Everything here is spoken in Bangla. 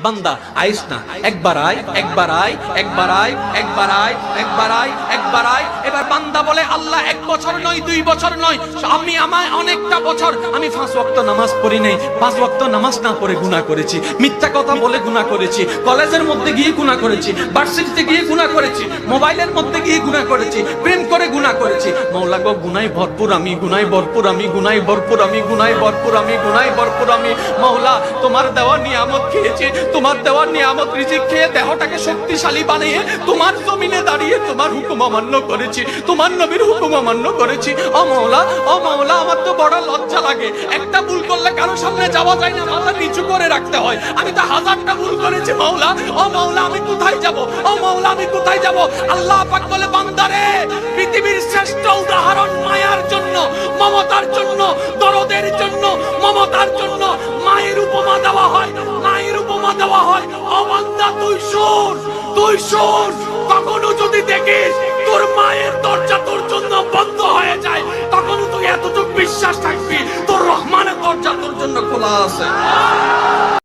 বান্দা আইস না, একবার আয়, একবার আয়, একবার আয়, একবার আয়, একবার আয়, একবার আয়। এবার বান্দা বলে আল্লাহ 1 বছর নয়, 2 বছর নয়, আমি আমায় অনেকটা বছর আমি 5 ওয়াক্ত নামাজ পড়ি নাই, 5 ওয়াক্ত নামাজ না পড়ে গুনাহ করেছি, মিথ্যা কথা বলে গুনাহ করেছি, কলেজের মধ্যে গিয়ে গুনাহ করেছি, ভার্সিটিতে গিয়ে গুনাহ করেছি, মোবাইলের মধ্যে গিয়ে গুনাহ করেছি, প্রেম করে গুনাহ করেছি। মাওলা গো গুনাহে ভরপুর আমি, গুনাহে ভরপুর আমি, গুনাহে ভরপুর আমি, গুনাহে ভরপুর আমি, গুনাহে ভরপুর আমি। মাওলা তোমার দেওয়া নিয়ামত খেয়েছি, তোমার দেওয়া নিয়ামত রিজিক খেয়ে দেহটাকে শক্তিশালী বানিয়ে তোমার জমিনে দাঁড়িয়ে তোমার হুকুম অমান্য করেছি, তোমার নবীর হুকুম অমান্য করেছি। ও মাওলা, ও মাওলা, আমার তো বড় লজ্জা লাগে, একটা ভুল করলে কারো সামনে যাওয়া যায় না, মাথা নিচু করে রাখতে হয়। আমি তো 1000টা ভুল করেছি মাওলা, ও মাওলা আমি কোথায় যাব, ও মাওলা আমি কোথায় যাব? আল্লাহ পাক বলে বান্দারে, পৃথিবীর শ্রেষ্ঠ উদাহরণ মায়ার জন্য, মমতার জন্য, দরদের জন্য, মমতার জন্য মায়ের উপমা দেওয়া হয়, মায়ের উপমা দেওয়া হয়। ও বান্দা তুই শোন, তুই শোন, কখনো যদি দেখিস তোর মায়ের দরজা তোর জন্য বন্ধ হয়ে যায়, তখন তুই এতটুকু বিশ্বাস থাকবি তোর রহমানের দরজা তোর জন্য খোলা আছে।